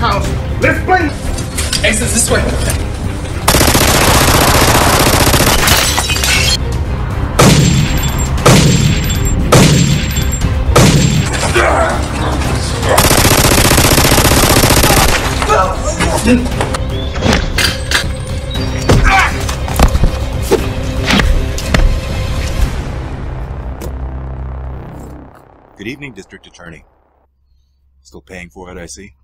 house. Let's play. Aces, this way. Good evening, District Attorney. Still paying for it, I see.